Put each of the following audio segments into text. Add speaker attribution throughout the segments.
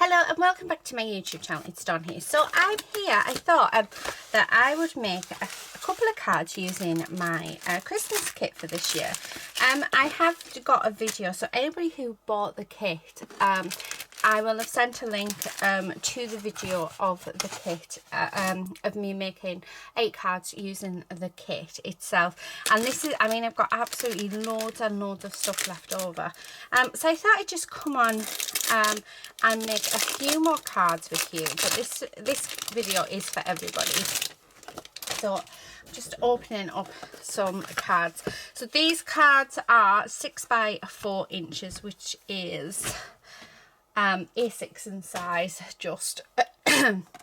Speaker 1: Hello and welcome back to my YouTube channel. It's Dawn here. So I'm here. I thought that I would make a couple of cards using my Christmas kit for this year. I have got a video, so anybody who bought the kit, I will have sent a link to the video of the kit, of me making 8 cards using the kit itself. And this is, I mean, I've got absolutely loads and loads of stuff left over. So I thought I'd just come on and make a few more cards with you. But this video is for everybody. So I'm just opening up some cards. So these cards are 6 by 4 inches, which is A6 in size, just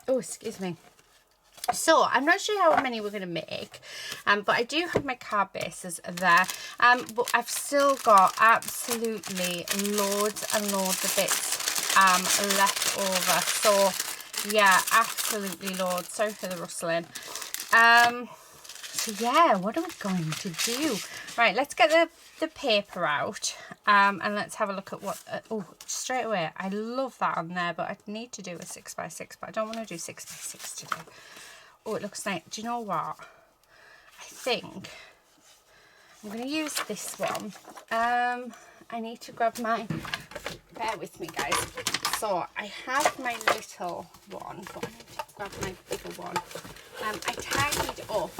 Speaker 1: oh, excuse me. So I'm not sure how many we're going to make, but I do have my card bases there, but I've still got absolutely loads and loads of bits left over. So yeah, absolutely loads. Sorry for the rustling. So yeah, what are we going to do? Right, let's get the paper out, and let's have a look at what, oh, straight away, I love that on there, but I need to do a 6 by 6, but I don't want to do 6 by 6 today. Oh, it looks nice. Do you know what? I think I'm going to use this one. I need to grab my, bear with me guys. So I have my little one, but I need to grab my bigger one. I tidied up,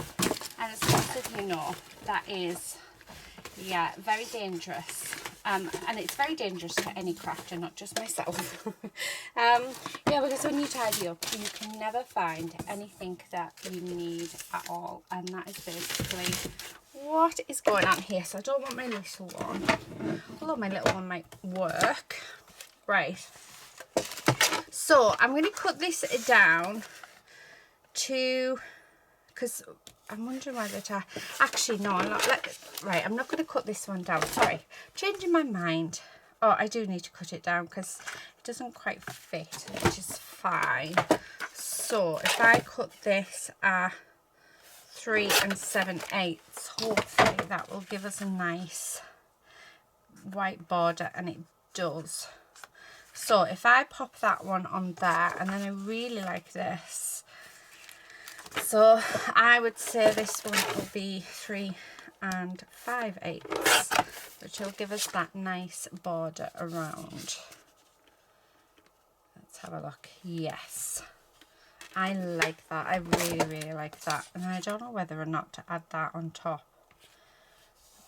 Speaker 1: and as most of you know, that is, yeah, very dangerous. And it's very dangerous to any crafter, not just myself. Yeah, because when you tidy up, you can never find anything that you need at all. And that is basically what is going on here. So I don't want my little one, although my little one might work. Right. So I'm going to cut this down to, because I'm wondering whether to, actually no, I'm not, right, I'm not going to cut this one down, sorry, changing my mind. Oh, I do need to cut it down because it doesn't quite fit, which is fine. So if I cut this at 3 7/8, hopefully that will give us a nice white border, and it does. So if I pop that one on there, and then I really like this, so I would say this one will be 3 5/8, which will give us that nice border around. Let's have a look. Yes, I like that. I really, really like that. And I don't know whether or not to add that on top.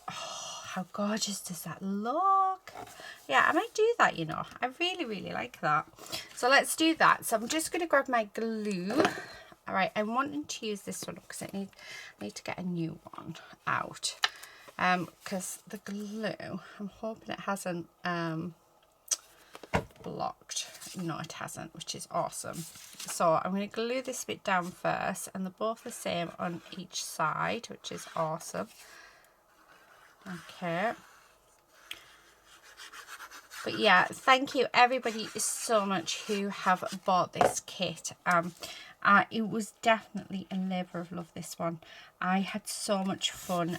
Speaker 1: Oh, how gorgeous does that look? Yeah, I might do that, you know. I really, really like that. So let's do that. So I'm just going to grab my glue. All right, I'm wanting to use this one because I need to get a new one out. Because the glue, I'm hoping it hasn't blocked. No, it hasn't, which is awesome. So I'm going to glue this bit down first, and they're both the same on each side, which is awesome. Okay. But yeah, thank you everybody so much who have bought this kit. It was definitely a labour of love, this one. I had so much fun,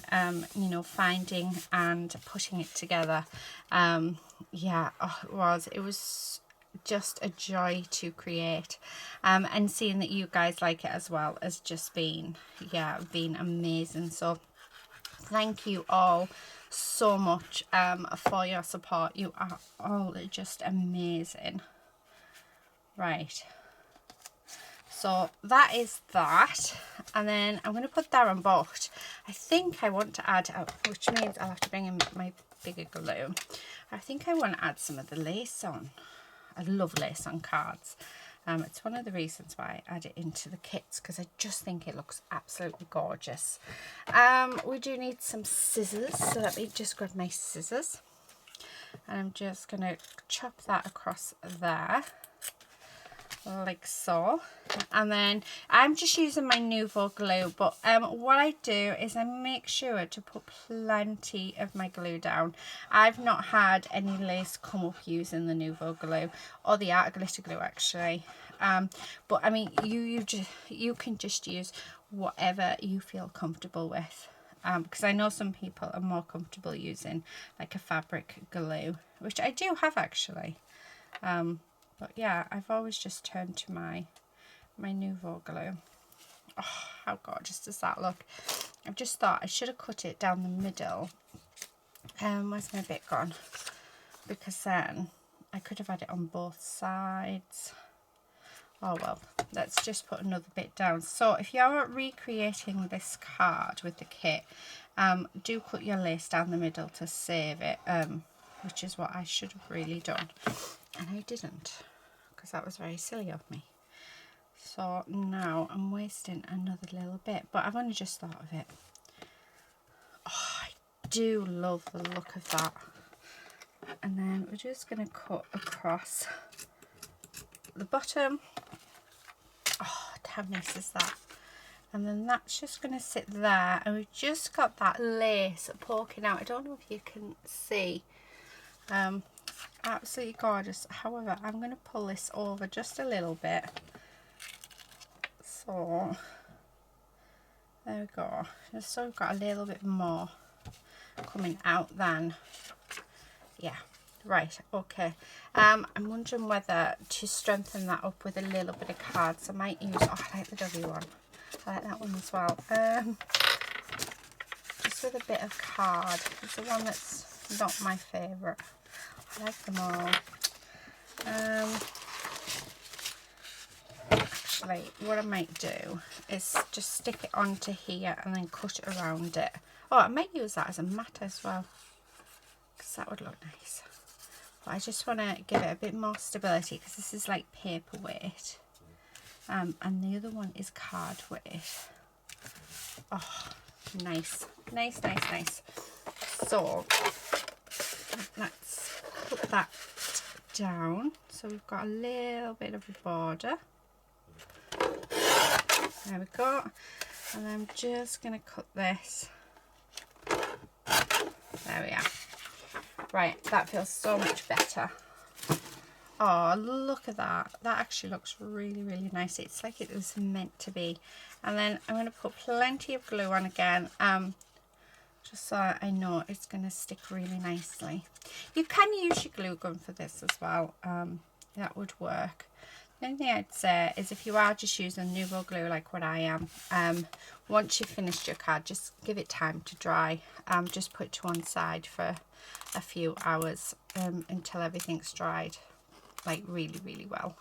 Speaker 1: you know, finding and putting it together. Yeah, oh, it was just a joy to create, and seeing that you guys like it as well has just been, yeah, been amazing. So thank you all so much for your support. You are all just amazing. Right, so that is that, and then I'm going to put that on both. I think I want to add, which means I'll have to bring in my bigger glue. I think I want to add some of the lace on. I love lace on cards. It's one of the reasons why I add it into the kits, because I just think it looks absolutely gorgeous. We do need some scissors, so let me just grab my scissors, and I'm just going to chop that across there, like so. And then I'm just using my Nouveau glue, but what I do is I make sure to put plenty of my glue down. I've not had any lace come up using the Nouveau glue, or the art glitter glue actually, but I mean you can just use whatever you feel comfortable with, because I know some people are more comfortable using like a fabric glue, which I do have actually. But yeah, I've always just turned to my Nouveau glue. Oh, how gorgeous does that look? I've just thought I should have cut it down the middle. Where's my bit gone? Because then I could have had it on both sides. Oh well, let's just put another bit down. So if you're recreating this card with the kit, do cut your lace down the middle to save it, which is what I should have really done. And I didn't, because that was very silly of me. So now I'm wasting another little bit, but I've only just thought of it. Oh, I do love the look of that. And then we're just going to cut across the bottom. Oh, how nice is that? And then that's just going to sit there, and we've just got that lace poking out. I don't know if you can see. Absolutely gorgeous. However, I'm going to pull this over just a little bit. So there we go. Just so we've got a little bit more coming out then. Yeah. Right, okay. I'm wondering whether to strengthen that up with a little bit of cards. I might use, oh, I like the W one. I like that one as well. Just with a bit of card. It's the one that's not my favourite. I like them all. Actually, what I might do is just stick it onto here and then cut it around it. Oh, I might use that as a mat as well, because that would look nice. But I just want to give it a bit more stability, because this is like paperweight, and the other one is card weight. Oh, nice, nice, nice, nice. So let's put that down. So we've got a little bit of a border. There we go. And I'm just going to cut this. There we are. Right, that feels so much better. Oh, look at that. That actually looks really, really nice. It's like it was meant to be. And then I'm going to put plenty of glue on again, just so I know it's going to stick really nicely. You can use your glue gun for this as well. That would work. The only thing I'd say is, if you are just using Nouveau glue like what I am, once you've finished your card, just give it time to dry. Just put it to one side for a few hours until everything's dried, like really, really well.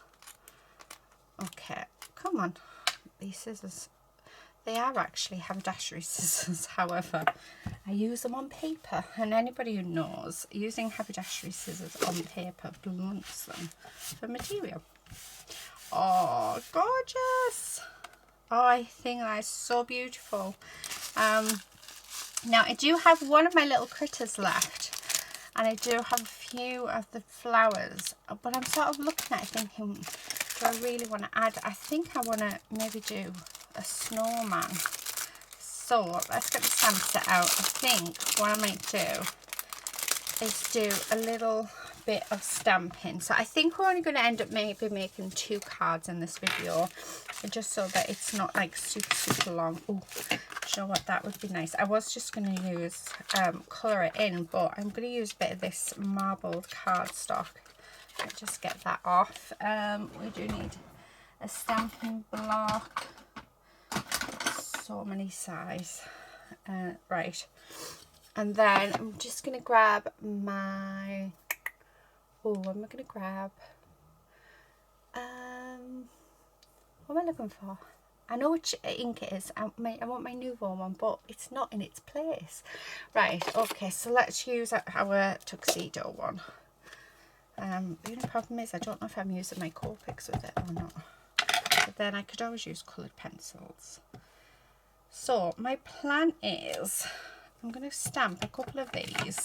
Speaker 1: Okay, come on. These scissors, they are actually haberdashery scissors. However, I use them on paper, and anybody who knows, using haberdashery scissors on paper blunts them for material. Oh, gorgeous. Oh, I think that is so beautiful. Now I do have one of my little critters left, and I do have a few of the flowers, but I'm sort of looking at it thinking, do I really want to add? I think I want to maybe do a snowman. So let's get the stamp set out. I think what I might do is do a little bit of stamping. So I think we're only going to end up maybe making 2 cards in this video, just so that it's not like super long. Oh, you know what, that would be nice. I was just going to use colour it in, but I'm going to use a bit of this marbled cardstock. Let's just get that off. We do need a stamping block. So many size. Right. And then I'm just going to grab my, what am I going to grab? What am I looking for? I know which ink it is. I want my Nouveau one, but it's not in its place. Right, okay, so let's use our tuxedo one. The only problem is I don't know if I'm using my Copics with it or not. But then I could always use coloured pencils. So my plan is, I'm going to stamp a couple of these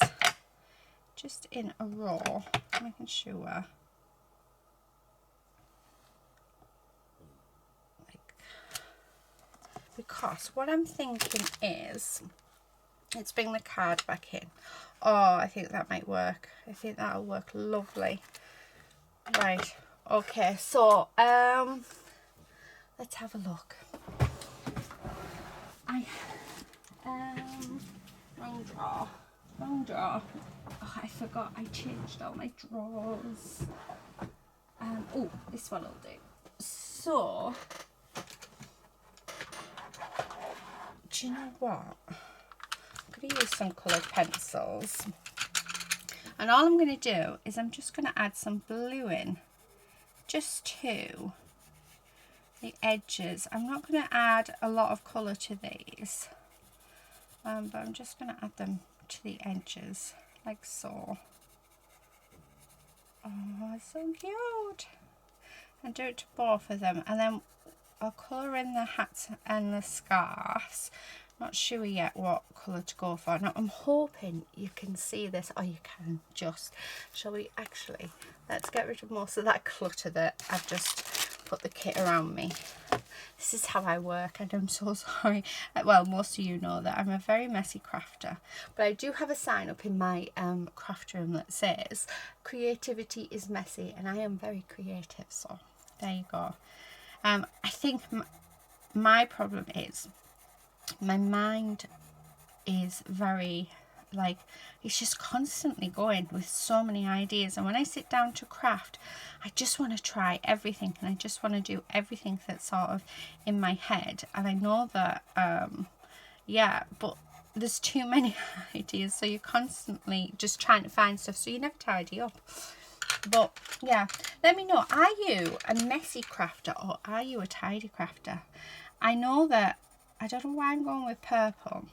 Speaker 1: just in a row, making sure, because what I'm thinking is, let's bring the card back in. Oh, I think that might work. I think that'll work lovely. Right, okay, so let's have a look. Wrong drawer. Oh, I forgot I changed all my drawers. Oh, this one will do. So, do you know what? I'm going to use some coloured pencils. And all I'm going to do is I'm just going to add some blue in, just to the edges. I'm not going to add a lot of colour to these, but I'm just going to add them to the edges, like so. Oh, so cute. And do it to both of them, and then I'll colour in the hats and the scarves. Not sure yet what colour to go for. Now I'm hoping you can see this. Oh, you can. Just, shall we actually, let's get rid of most of that clutter that I've just put the kit around me. This is how I work, and I'm so sorry. Well, most of you know that I'm a very messy crafter, but I do have a sign up in my craft room that says creativity is messy, and I am very creative, so there you go. I think my problem is my mind is very, like, it's just constantly going with so many ideas, and when I sit down to craft, I just want to try everything, and I just want to do everything that's sort of in my head. And I know that yeah, but there's too many ideas, so you're constantly just trying to find stuff, so you never tidy up. But yeah, let me know, are you a messy crafter or are you a tidy crafter? I know that, I don't know why I'm going with purple.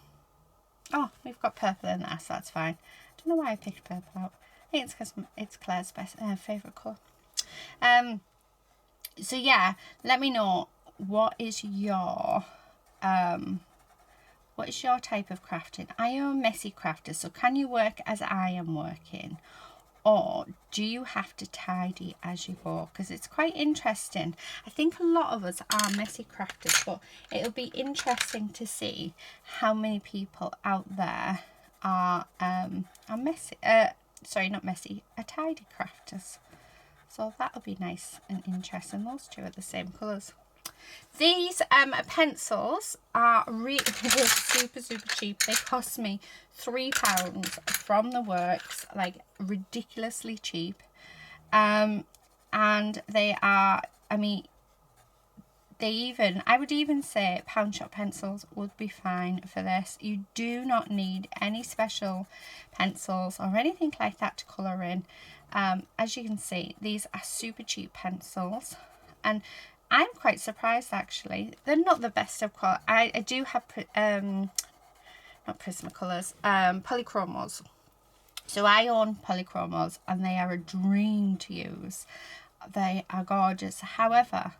Speaker 1: Oh, we've got purple in there, so that's fine. I don't know why I picked purple out. I think it's because it's Claire's favourite colour. So yeah, let me know, what is your type of crafting? Are you a messy crafter? So can you work as I am working? Or do you have to tidy as you go? Because it's quite interesting. I think a lot of us are messy crafters, but it'll be interesting to see how many people out there are messy. Sorry, not messy, are tidy crafters. So that'll be nice and interesting. Those two are the same colours. These pencils are really super cheap. They cost me £3 from the works, like ridiculously cheap. And they are, I mean, I would even say pound shop pencils would be fine for this. You do not need any special pencils or anything like that to colour in. As you can see, these are super cheap pencils, and I'm quite surprised actually. They're not the best of quality. I do have not Prismacolors, polychromos. So I own polychromos, and they are a dream to use. They are gorgeous. However,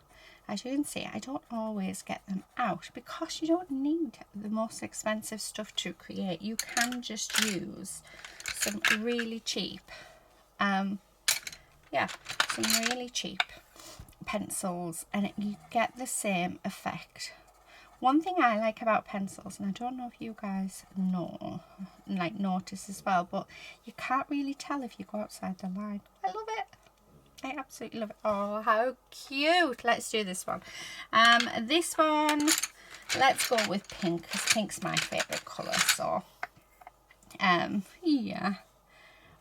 Speaker 1: as you can see, I don't always get them out because you don't need the most expensive stuff to create. You can just use some really cheap, yeah, some really cheap pencils, and you get the same effect. One thing I like about pencils, and I don't know if you guys know, like notice as well, but you can't really tell if you go outside the line. I love it. I absolutely love it. Oh, how cute. Let's do this one. This one, let's go with pink, because pink's my favourite colour. So, yeah.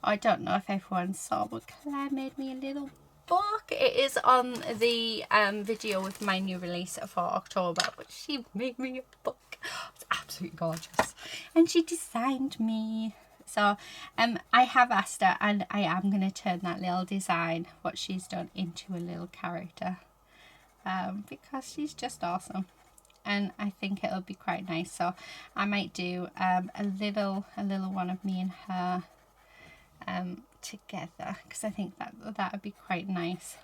Speaker 1: I don't know if everyone saw, but Claire made me a little book. It is on the video with my new release for October, but she made me a book. It's absolutely gorgeous. And she designed me. So I have asked her, and I am going to turn that little design, what she's done, into a little character, because she's just awesome, and I think it'll be quite nice. So I might do a little one of me and her together, because I think that would be quite nice.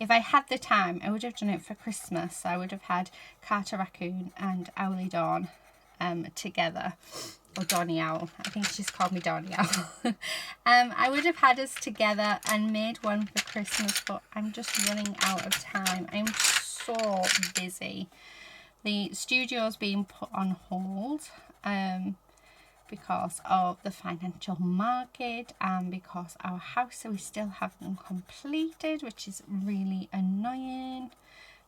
Speaker 1: If I had the time, I would have done it for Christmas. I would have had Carter Raccoon and Owly Dawn together. Or Donny Owl. I think she's called me Donny Owl. I would have had us together and made one for Christmas, but I'm just running out of time. I'm so busy. The studio's being put on hold because of the financial market, and because our house we still haven't completed, which is really annoying.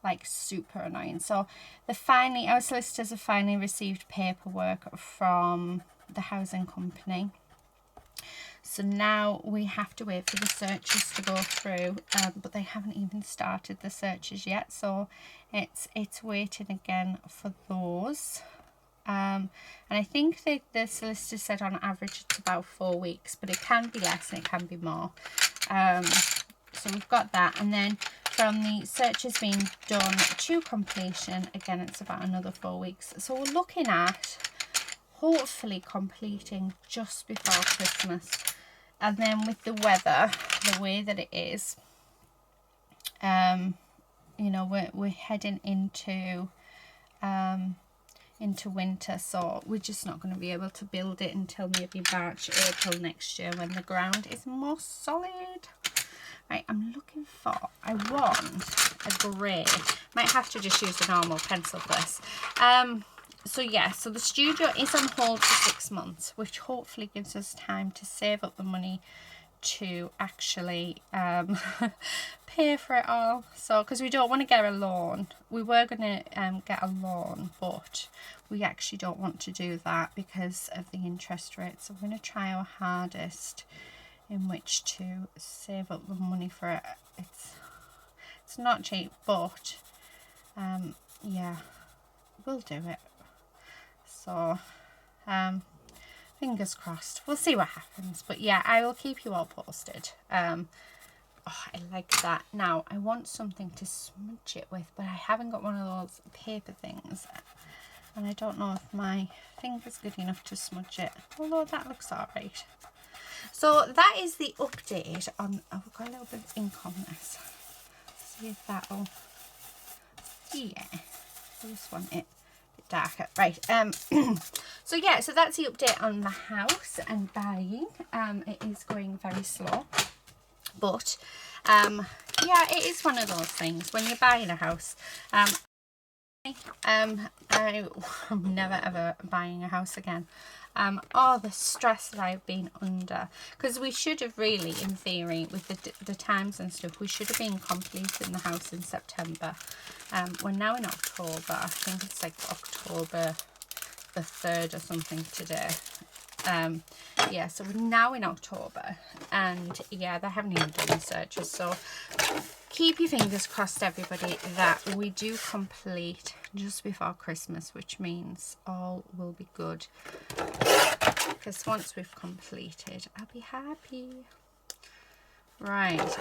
Speaker 1: Like super annoying. So our solicitors have finally received paperwork from the housing company, So now we have to wait for the searches to go through, but they haven't even started the searches yet, so it's waiting again for those. And I think that the solicitor said on average it's about 4 weeks, but it can be less and it can be more. So we've got that, and then from the searches being done to completion, again it's about another 4 weeks. So we're looking at hopefully completing just before Christmas. And then with the weather the way that it is, you know, we're heading into winter, so we're just not going to be able to build it until maybe March, April next year, when the ground is more solid. Right, I'm looking for, I want a grey. Might have to just use a normal pencil for this. So yeah, so the studio is on hold for 6 months, which hopefully gives us time to save up the money to actually pay for it all. So because we don't want to get a loan, we were going to get a loan, but we actually don't want to do that because of the interest rates. So we're going to try our hardest in which to save up the money for it. It's not cheap, but yeah, we'll do it. So fingers crossed, we'll see what happens, but yeah, I will keep you all posted. Oh, I like that. Now I want something to smudge it with, but I haven't got one of those paper things, and I don't know if my finger's good enough to smudge it, although that looks all right. So that is the update on, oh, we've got a little bit of ink on this. See if that'll, yeah, I just want it a bit darker. Right, so yeah, so that's the update on the house and buying. It is going very slow, but yeah, it is one of those things when you're buying a house. I'm never ever buying a house again. All the stress that I've been under, because we should have really, in theory, with the times and stuff, we should have been completing the house in September. We're now in October. I think it's like October the 3rd or something today. Yeah, so we're now in October, and yeah, they haven't even done the searches, so keep your fingers crossed, everybody, that we do complete just before Christmas, which means all will be good, because once we've completed, I'll be happy. Right,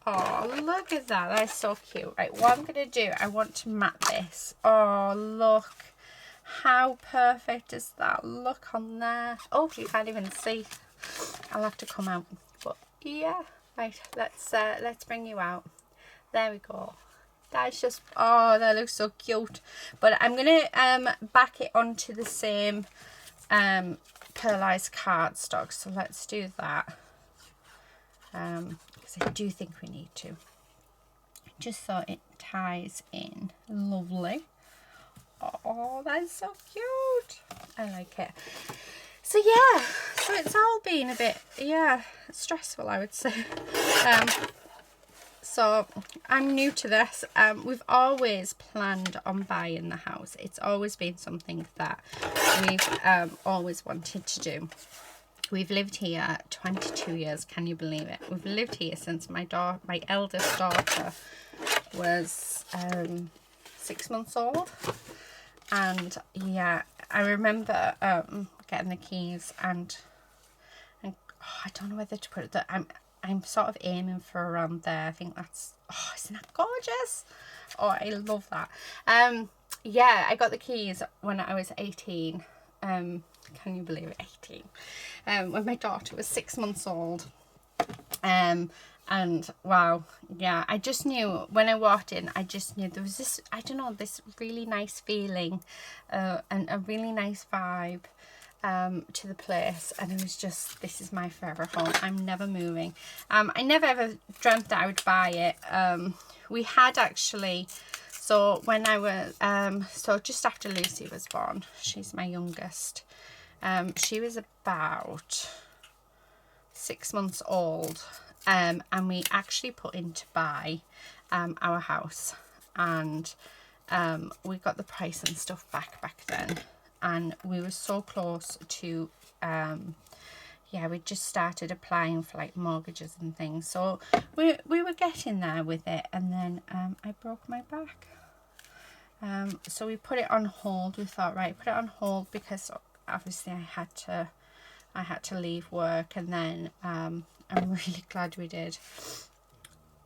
Speaker 1: oh, look at that, that's so cute. Right, what I'm gonna do, I want to mat this. Oh, look how perfect does that look on there. Oh, you can't even see, I'll have to come out, but yeah. Right, let's bring you out. There we go. That's just, oh, that looks so cute. But I'm gonna back it onto the same pearlized cardstock. So let's do that. Because I do think we need to. Just so it ties in lovely. Oh, that's so cute. I like it. So yeah, so it's all been a bit, yeah, stressful, I would say. So I'm new to this. We've always planned on buying the house. It's always been something that we've always wanted to do. We've lived here 22 years, can you believe it? We've lived here since my eldest daughter was 6 months old. And yeah, I remember getting the keys, and oh, I don't know whether to put it that I'm sort of aiming for around there. I think that's, oh, isn't that gorgeous? Oh, I love that. Yeah, I got the keys when I was 18. Can you believe it? 18. When my daughter was 6 months old. And wow, yeah, I just knew when I walked in, I just knew there was this, I don't know, this really nice feeling and a really nice vibe to the place, and it was just, this is my forever home. I'm never moving. I never ever dreamt that I would buy it. We had actually, so when I was so just after Lucy was born, she's my youngest, she was about 6 months old, and we actually put in to buy our house, and we got the price and stuff back then, and we were so close to yeah, we just started applying for like mortgages and things, so we were getting there with it. And then I broke my back, so we put it on hold. We thought, right, put it on hold, because obviously I had to leave work, and then I'm really glad we did.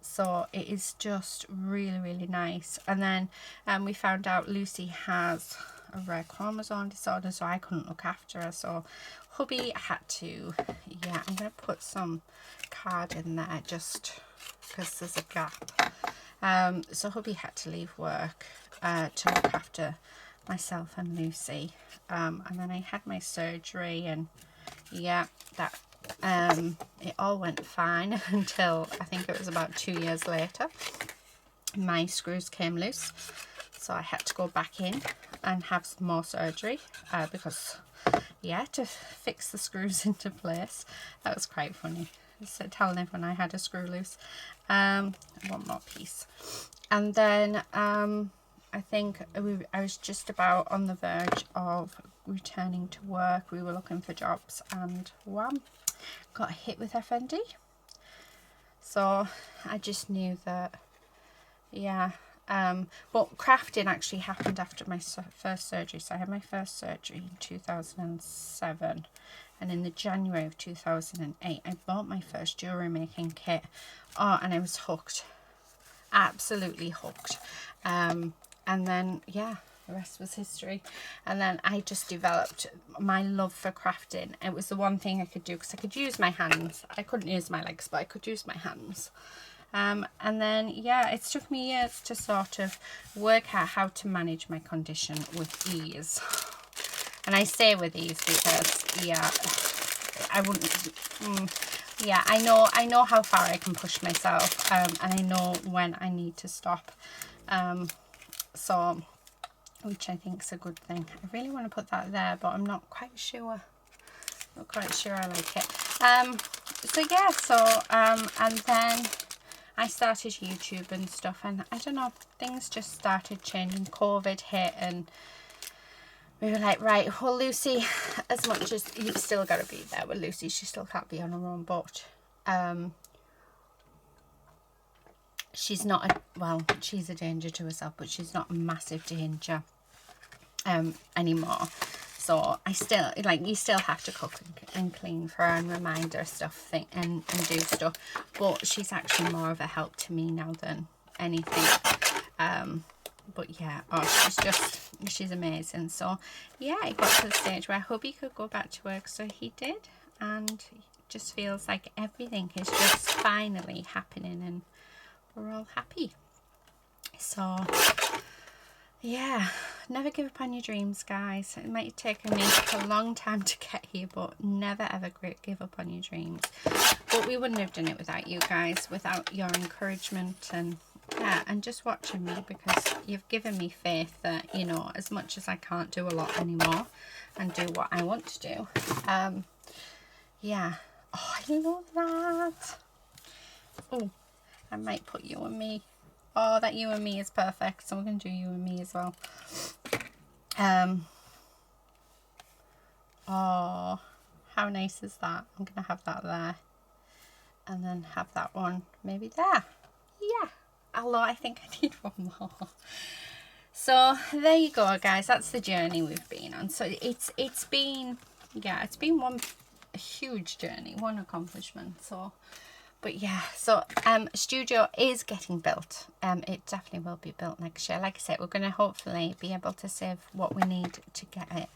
Speaker 1: So it is just really, really nice. And then we found out Lucy has a rare chromosome disorder, so I couldn't look after her, so hubby had to, yeah, I'm going to put some card in there just because there's a gap. So hubby had to leave work to look after myself and Lucy, and then I had my surgery, and yeah, that it all went fine until I think it was about 2 years later. My screws came loose, so I had to go back in and have some more surgery, because yeah, to fix the screws into place. That was quite funny, so telling everyone I had a screw loose. One more piece, and then I think I was just about on the verge of returning to work. We were looking for jobs, and wham, got hit with FND. So I just knew that, yeah. But crafting actually happened after my first surgery. So I had my first surgery in 2007, and in the January of 2008 I bought my first jewellery making kit. Oh, and I was hooked, absolutely hooked. And then, yeah, the rest was history. And then I just developed my love for crafting. It was the one thing I could do, because I could use my hands. I couldn't use my legs, but I could use my hands. And then, yeah, it took me years to sort of work out how to manage my condition with ease. And I say with ease because, yeah, I wouldn't, yeah, I know how far I can push myself, and I know when I need to stop. So, which I think is a good thing. I really want to put that there, but I'm not quite sure. Not quite sure I like it. So yeah, so and then I started YouTube and stuff, and I don't know, things just started changing. COVID hit, and we were like, right, well, Lucy, as much as you've still got to be there with Lucy, she still can't be on her own, but she's not a, well, she's a danger to herself, but she's not a massive danger anymore. So I still, like, you still have to cook and clean for her and remind her stuff and do stuff, but she's actually more of a help to me now than anything. But yeah, oh, she's amazing. So yeah, it got to the stage where hubby could go back to work, so he did, and it just feels like everything is just finally happening, and we're all happy. So yeah, never give up on your dreams, guys. It might take me a long time to get here, but never ever give up on your dreams. But we wouldn't have done it without you guys, without your encouragement, and yeah, and just watching me, because you've given me faith that, you know, as much as I can't do a lot anymore and do what I want to do, yeah. Oh, I love that. Oh, I might put you and me. Oh, that you and me is perfect, so we're going to do you and me as well. Oh, how nice is that? I'm going to have that there, and then have that one maybe there. Yeah, although I think I need one more. So there you go, guys. That's the journey we've been on. So it's been, yeah, it's been one huge journey, one accomplishment. So, but yeah, so studio is getting built. It definitely will be built next year. Like I said, we're going to hopefully be able to save what we need to get it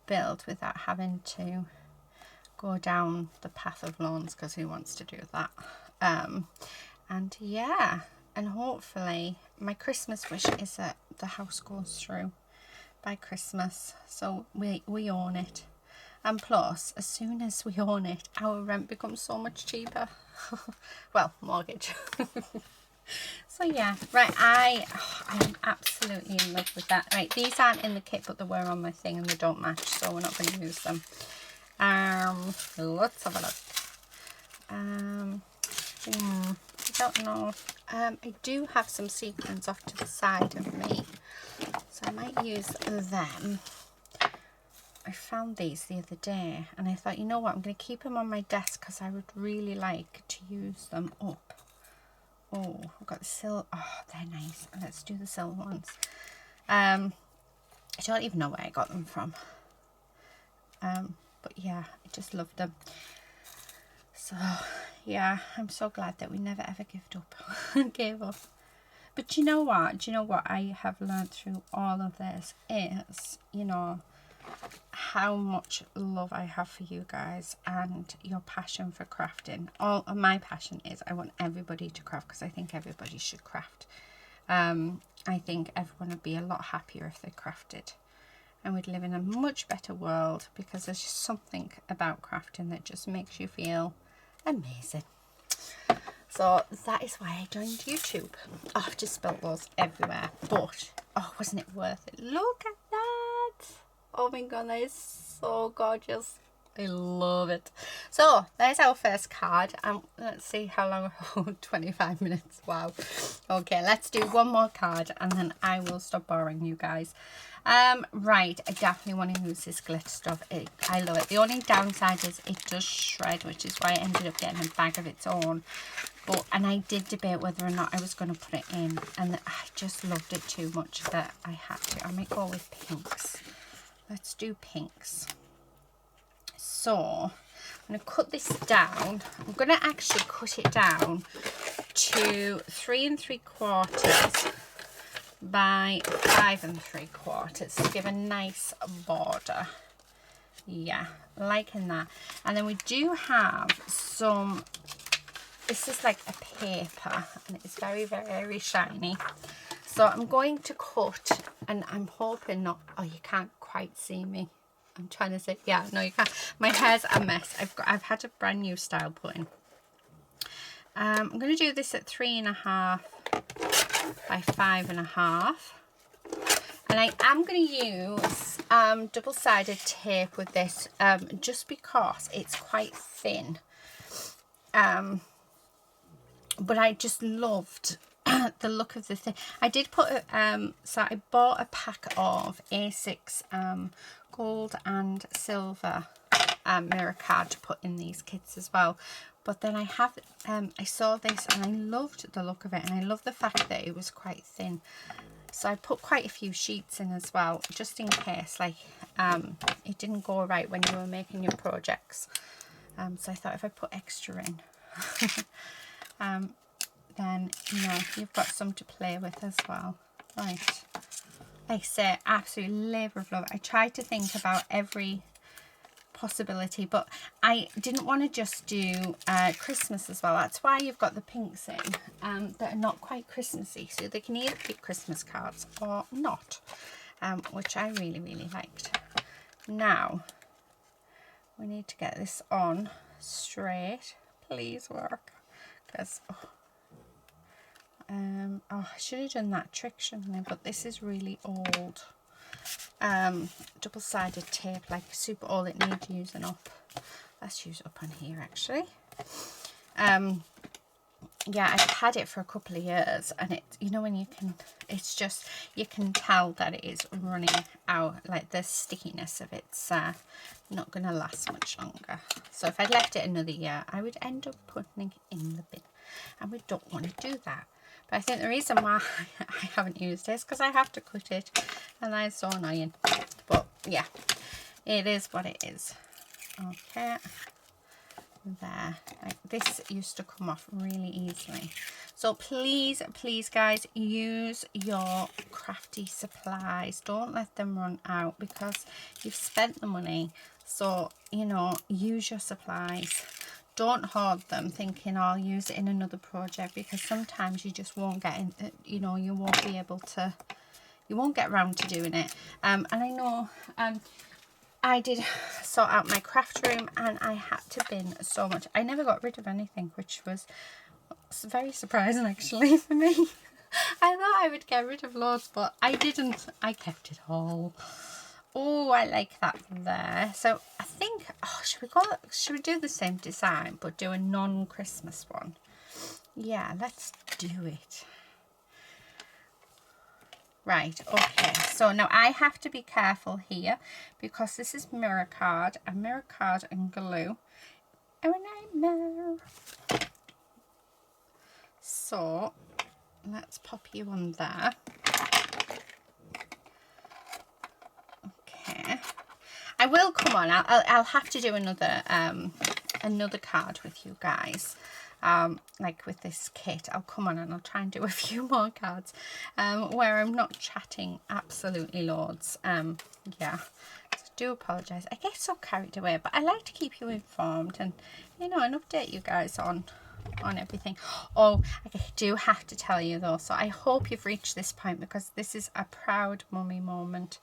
Speaker 1: built without having to go down the path of loans, because who wants to do that? And yeah, and hopefully my Christmas wish is that the house goes through by Christmas, so we own it. And plus, as soon as we own it, our rent becomes so much cheaper. Well, mortgage. So yeah, right, I am absolutely in love with that. Right, these aren't in the kit, but they were on my thing and they don't match, so we're not going to use them. Let's have a look. Yeah, I don't know. I do have some sequins off to the side of me, so I might use them. I found these the other day, and I thought, you know what, I'm going to keep them on my desk because I would really like to use them up. Oh, I've got the silver. Oh, they're nice. Let's do the silver ones. I don't even know where I got them from. But yeah, I just loved them. So yeah, I'm so glad that we never ever gave up. But do you know what? Do you know what I have learned through all of this is, you know, how much love I have for you guys and your passion for crafting. All of my passion is I want everybody to craft because I think everybody should craft. I think everyone would be a lot happier if they crafted, and we'd live in a much better world because there's just something about crafting that just makes you feel amazing. So that is why I joined YouTube. Oh, I've just spilled those everywhere, but oh, wasn't it worth it? Look at that. Oh my god, that is so gorgeous. I love it. So there's our first card. Let's see how long. Oh, 25 minutes. Wow. Okay, let's do one more card and then I will stop boring you guys. Right, I definitely want to use this glitter stuff. I love it. The only downside is it does shred, which is why I ended up getting a bag of its own. And I did debate whether or not I was going to put it in, and I just loved it too much that I had to. I might go with pinks. Let's do pinks. So I'm going to cut this down. I'm going to actually cut it down to 3 3/4 by 5 3/4 to give a nice border. Yeah, liking that. And then we do have some, this is like a paper and it's very, very shiny. So I'm going to cut, and I'm hoping not, oh, you can't quite see me. I'm trying to say, yeah, no, you can't. My hair's a mess. I've had a brand new style put in. I'm going to do this at 3.5 by 5.5. And I am going to use double-sided tape with this, just because it's quite thin. But I just loved the look of the thing. I did put so I bought a pack of A6 gold and silver mirror card to put in these kits as well. But then I saw this and I loved the look of it, and I love the fact that it was quite thin. So I put quite a few sheets in as well, just in case, like, it didn't go right when you were making your projects. So I thought if I put extra in, then, you know, you've got some to play with as well. Right. Like I say, absolute labour of love. I tried to think about every possibility, but I didn't want to just do Christmas as well. That's why you've got the pinks in that are not quite Christmassy, so they can either be Christmas cards or not, which I really, really liked. Now we need to get this on straight. Please work, because oh, I should have done that trick, shouldn't I? But this is really old. Double-sided tape, like super old, it needs using up. Let's use it up on here actually. Yeah, I've had it for a couple of years, and it, you know, when you can, it's just, you can tell that it is running out, like the stickiness of it's not going to last much longer. So if I'd left it another year, I would end up putting it in the bin, and we don't want to do that. But I think the reason why I haven't used it is because I have to cut it, and that is so annoying. But yeah, it is what it is. Okay. There, like this used to come off really easily. So please, please guys, use your crafty supplies. Don't let them run out, because you've spent the money. So, you know, use your supplies. Don't hoard them thinking, oh, I'll use it in another project, because sometimes you just won't get in, you know, you won't be able to, you won't get around to doing it. And I know I did sort out my craft room, and I had to bin so much. I never got rid of anything, which was very surprising actually for me. I thought I would get rid of loads, but I didn't. I kept it all. Oh, I like that there. So I think, oh, should we do the same design but do a non-Christmas one? Yeah, let's do it. Right, okay, so now I have to be careful here because this is mirror card, and glue are a nightmare. So let's pop you on there. Okay, I will come on. I'll have to do another card with you guys. Like with this kit, I'll come on and I'll try and do a few more cards where I'm not chatting absolutely loads. Yeah, so I do apologise. I get so carried away, but I like to keep you informed and, you know, and update you guys on everything. Oh, I do have to tell you though, so I hope you've reached this point because this is a proud mummy moment.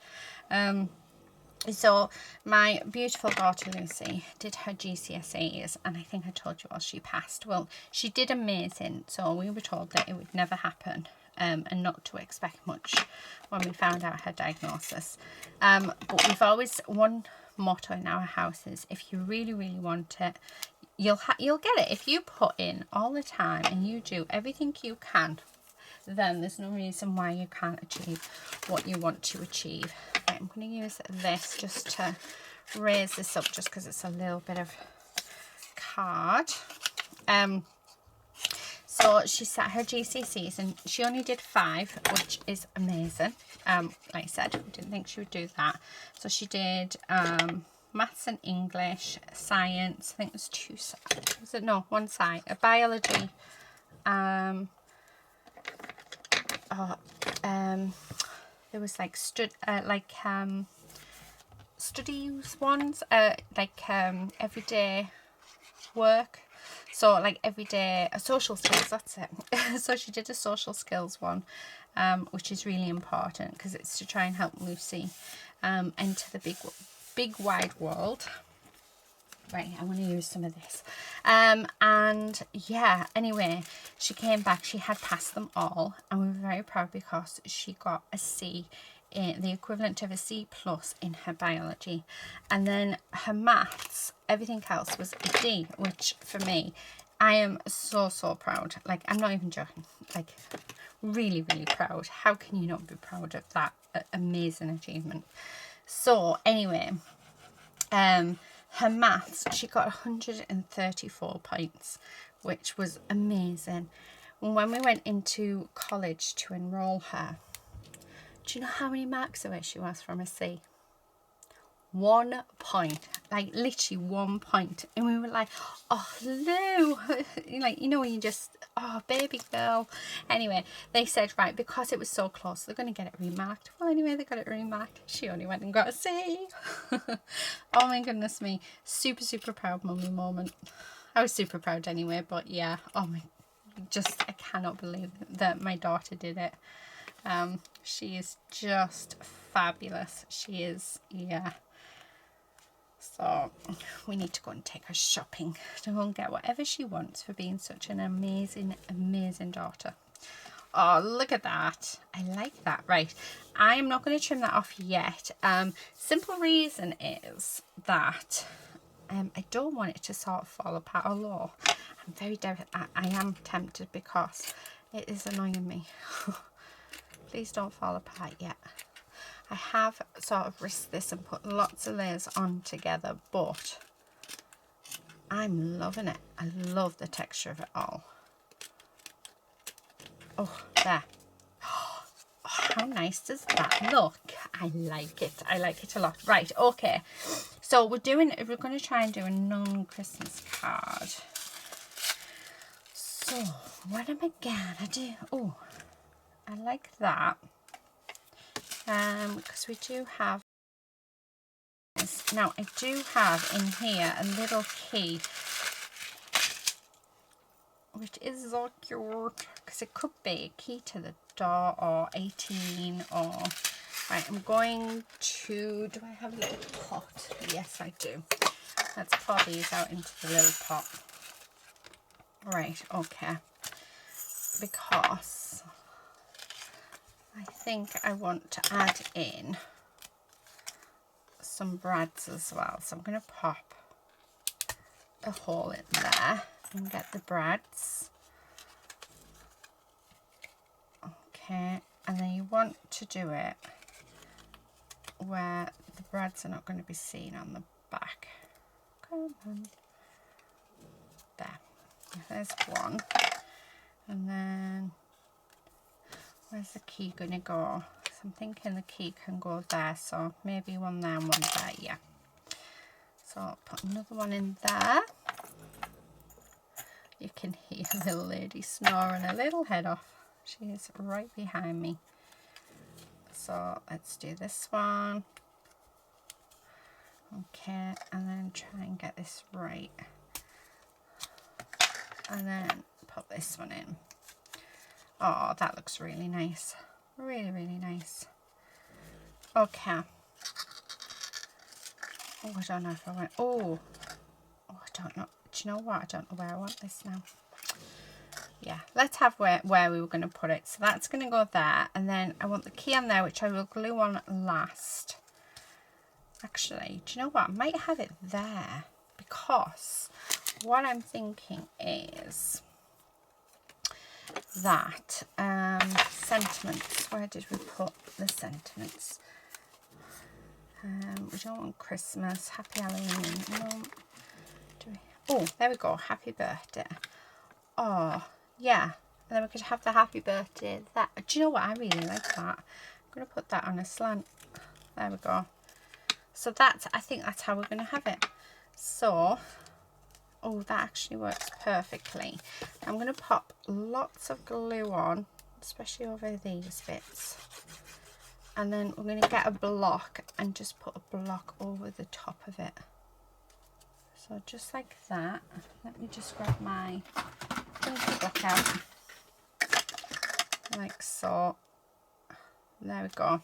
Speaker 1: So my beautiful daughter Lucy did her GCSEs, and I think I told you all she passed. Well, she did amazing, so we were told that it would never happen and not to expect much when we found out her diagnosis. But we've always, one motto in our house is, if you really, really want it, you'll get it. If you put in all the time and you do everything you can, then there's no reason why you can't achieve what you want to achieve. Right, I'm going to use this just to raise this up, just because it's a little bit of card. So she sat her GCSEs and she only did 5, which is amazing. Like I said, we didn't think she would do that. So she did maths and English, science. I think it was 2 sides. Was it? No, 1 side. A biology. There was like studies ones, everyday work, so like everyday social skills, that's it. So she did a social skills one, which is really important because it's to try and help Lucy enter the big wide world. Right, I want to use some of this. And yeah, anyway, she came back, she had passed them all, and we were very proud because she got a C, the equivalent of a C+ in her biology. And then her maths, everything else was a D, which for me, I am so proud. Like, I'm not even joking. Like, really, really proud. How can you not be proud of that amazing achievement? So anyway, her maths, she got 134 points, which was amazing. When we went into college to enroll her, do you know how many marks away she was from a C? 1 point, like literally 1 point. And we were like, oh, Lou, like, you know, when you just, oh, baby girl. Anyway, they said, right, because it was so close, they're going to get it remarked. Well, anyway, they got it remarked. She only went and got a C. Oh my goodness me. Super proud mummy moment. I was super proud anyway, but yeah, oh my, I cannot believe that my daughter did it. She is just fabulous. She is, yeah. So we need to go and take her shopping to go and get whatever she wants for being such an amazing daughter. Oh, look at that. I like that. Right, I am not going to trim that off yet. Simple reason is that I don't want it to sort of fall apart, although I am tempted because it is annoying me. Please don't fall apart yet. I have sort of risked this and put lots of layers on together, but I'm loving it. I love the texture of it all. Oh, there. Oh, how nice does that look? I like it. I like it a lot. Right, okay. So we're going to try and do a non-Christmas card. So what am I gonna do? Oh, I like that. Because we do have this. Now I do have in here a little key, which is so cute, because it could be a key to the door or 18 or... Right, I'm going to... Do I have a little pot? Yes, I do. Let's pour these out into the little pot. Right, okay. Because I think I want to add in some brads as well. So I'm going to pop a hole in there and get the brads. Okay, and then you want to do it where the brads are not going to be seen on the back. Come on. There. There's one. And then where's the key going to go? So I'm thinking the key can go there, so maybe one there and one there. Yeah. So I'll put another one in there. You can hear a little lady snoring a little head off. She is right behind me. So let's do this one. Okay, and then try and get this right. And then pop this one in. Oh, that looks really nice. Really, really nice. Okay. Oh, I don't know if I went. Oh, I don't know. Do you know what? I don't know where I want this now. Yeah, let's have where we were going to put it. So that's going to go there. And then I want the key on there, which I will glue on last. Actually, do you know what? I might have it there. Because what I'm thinking is that sentiments. Where did we put the sentiments? We don't want Christmas. Happy Halloween. No. Oh, there we go. Happy birthday. Oh, yeah. And then we could have the happy birthday. That. Do you know what? I really like that. I'm going to put that on a slant. There we go. So that's, I think that's how we're going to have it. So, oh, that actually works perfectly. I'm going to pop lots of glue on, especially over these bits. And then we're going to get a block and just put a block over the top of it. So just like that. Let me just grab my block out. Like so. There we go.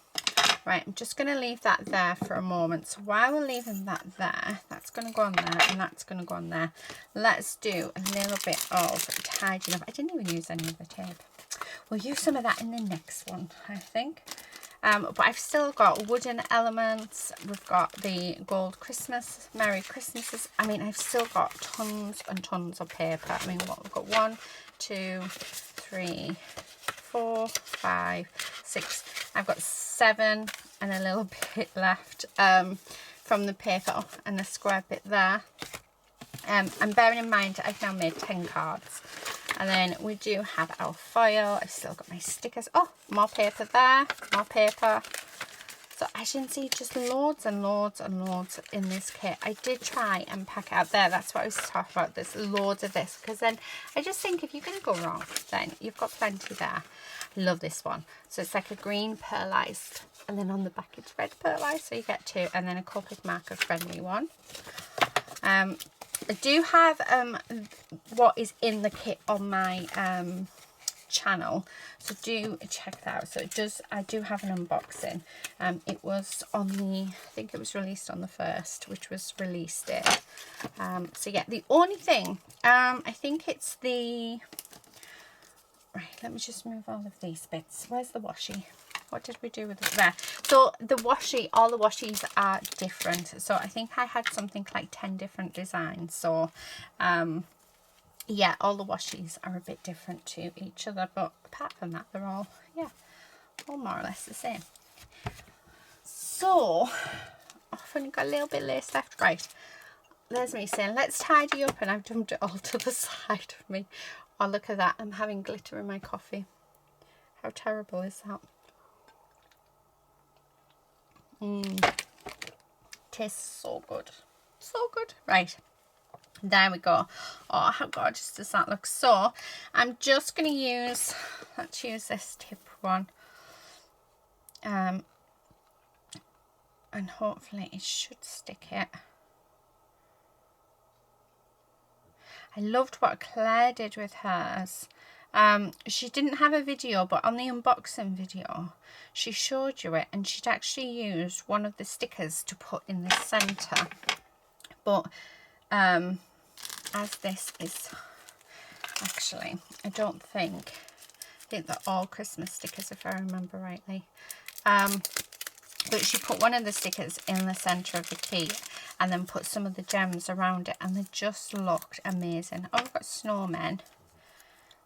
Speaker 1: Right, I'm just going to leave that there for a moment. So while we're leaving that there, that's going to go on there and that's going to go on there. Let's do a little bit of tidying up. I didn't even use any of the tape. We'll use some of that in the next one, I think. But I've still got wooden elements. We've got the gold Christmas, Merry Christmases. I mean, I've still got tons and tons of paper. I mean, what we've got 1, 2, 3, 4, 5, 6. I've got 7 and a little bit left from the paper and the square bit there. And bearing in mind, I've now made 10 cards. And then we do have our foil. I've still got my stickers. Oh, more paper there, more paper. So as you can see, just loads and loads and loads in this kit. I did try and pack it out there. That's what I was talking about. There's loads of this. Because then I just think if you're going to go wrong, then you've got plenty there. I love this one. So it's like a green pearlized. And then on the back it's red pearlized. So you get 2. And then a Copic marker friendly one. I do have what is in the kit on my channel, so do check that out. So it does, I do have an unboxing. It was on the, I think it was released on the 1st, which was release day. So yeah, the only thing, I think it's the, right, let me just move all of these bits. Where's the washi? What did we do with it there? So the washi, all the washies are different. So I think I had something like 10 different designs. So yeah, all the washies are a bit different to each other. But apart from that, they're all, yeah, all more or less the same. So I've only got a little bit lace left. Right, there's me saying, let's tidy up. And I've dumped it all to the side of me. Oh, look at that. I'm having glitter in my coffee. How terrible is that? Tastes so good, so good. Right, there we go. Oh, how gorgeous does that look? So I'm just going to use, let's use this tip one, and hopefully it should stick it. I loved what Claire did with hers. She didn't have a video, but on the unboxing video she showed you it, and she'd actually used one of the stickers to put in the center. But as this is actually, I think they're all Christmas stickers if I remember rightly, but she put one of the stickers in the center of the key and then put some of the gems around it, and they just looked amazing. Oh, we've got snowmen.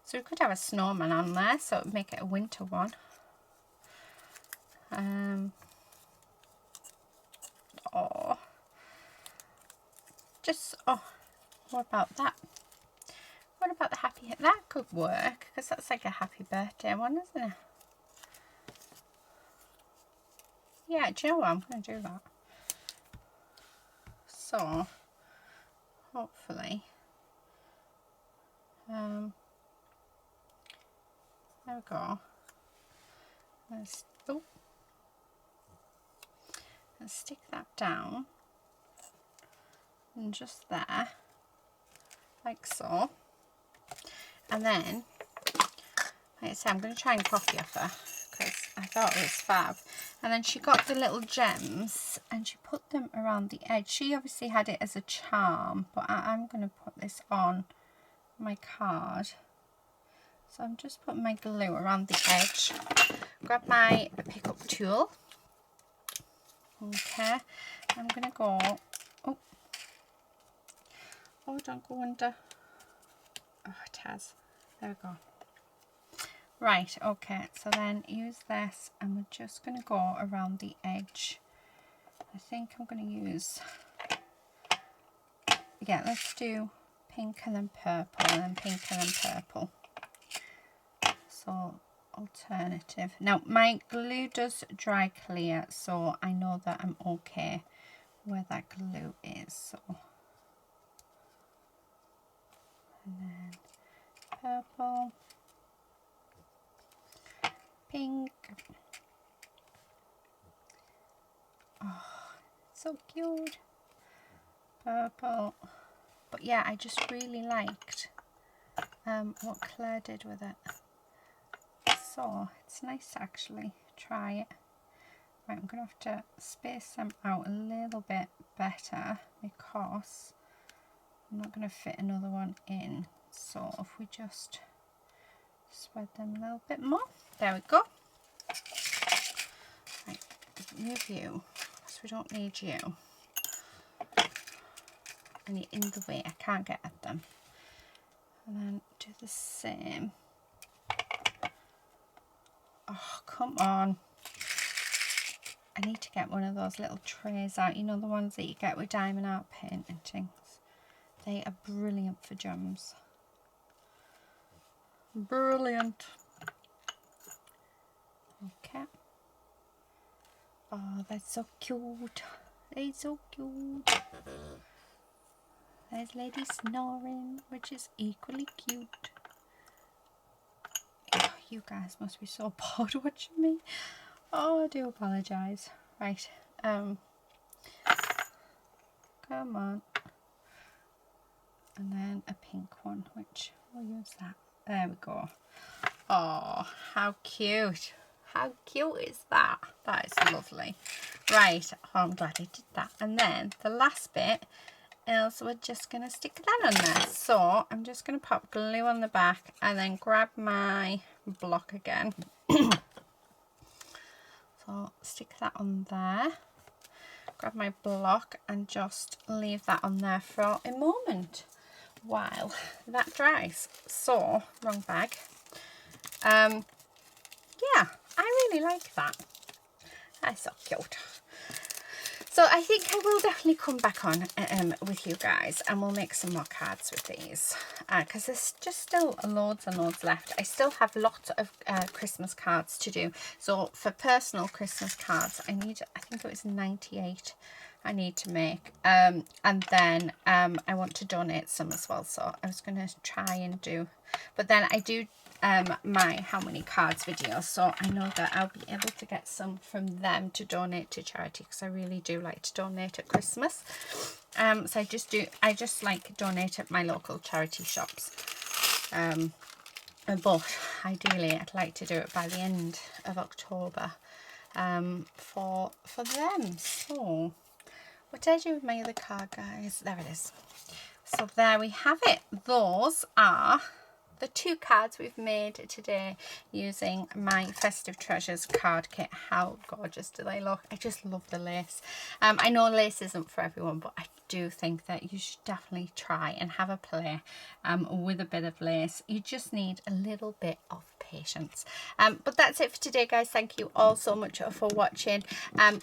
Speaker 1: So we could have a snowman on there, so it would make it a winter one. Oh, just, oh, what about that? What about the happy? That could work, because that's like a happy birthday one, isn't it? Yeah, do you know what? I'm going to do that. So, hopefully, there we go. Let's stick that down, and just there, like so. And then, like I say, I'm going to try and copy off her, because I thought it was fab. And then she got the little gems and she put them around the edge. She obviously had it as a charm, but I'm going to put this on my card. So I'm just putting my glue around the edge. Grab my pickup tool. Okay, I'm going to go, oh, don't go under. Oh, it has. There we go. Right, okay, so then use this and we're just going to go around the edge. I think I'm going to use, yeah, let's do pink and then purple and then pink and then purple. So, alternative. Now, my glue does dry clear, so I know that I'm okay where that glue is. So, and then purple. Pink. Oh, so cute. Purple. But yeah, I just really liked what Claire did with it. So it's nice to actually try it. Right, I'm going to have to space them out a little bit better because I'm not going to fit another one in. So if we just spread them a little bit more. There we go. Right, move you, because we don't need you. And you're in the way, I can't get at them. And then do the same. Oh, come on. I need to get one of those little trays out. You know, the ones that you get with diamond art paint and things. They are brilliant for gems. Brilliant. Okay. Oh, that's so cute. They're so cute. There's Lady snoring, which is equally cute. Oh, you guys must be so bored watching me. Oh, I do apologise. Right. Come on. And then a pink one, which we'll use that. There we go. Oh, how cute. How cute is that? That is lovely. Right. Oh, I'm glad I did that. And then the last bit is we're just going to stick that on there. So I'm just going to pop glue on the back and then grab my block again. So stick that on there. Grab my block and just leave that on there for a moment while that dries. So, wrong bag. Yeah, I really like that. That's so cute. So I think I will definitely come back on with you guys and we'll make some more cards with these because there's just still loads and loads left. I still have lots of Christmas cards to do. So for personal Christmas cards, I think it was 98 I need to make. And then I want to donate some as well. So I was going to try and do, but then I do my how many cards video, so I know that I'll be able to get some from them to donate to charity because I really do like to donate at Christmas. So I just like donate at my local charity shops. But ideally I'd like to do it by the end of October for them. So what did I do with my other card, guys? There it is. So there we have it. Those are the 2 cards we've made today using my Festive Treasures card kit. How gorgeous do they look? I just love the lace. I know lace isn't for everyone, but I do think that you should definitely try and have a play with a bit of lace. You just need a little bit of patience. But that's it for today, guys. Thank you all so much for watching.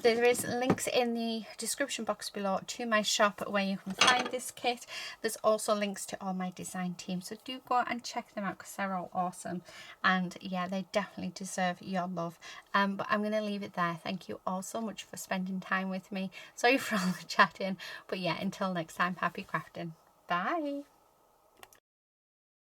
Speaker 1: There is links in the description box below to my shop where you can find this kit. There's also links to all my design team, so do go and check them out because they're all awesome, and yeah, they definitely deserve your love. But I'm going to leave it there. Thank you all so much for spending time with me. Sorry for all the chatting, but yeah, until next time, happy crafting. Bye.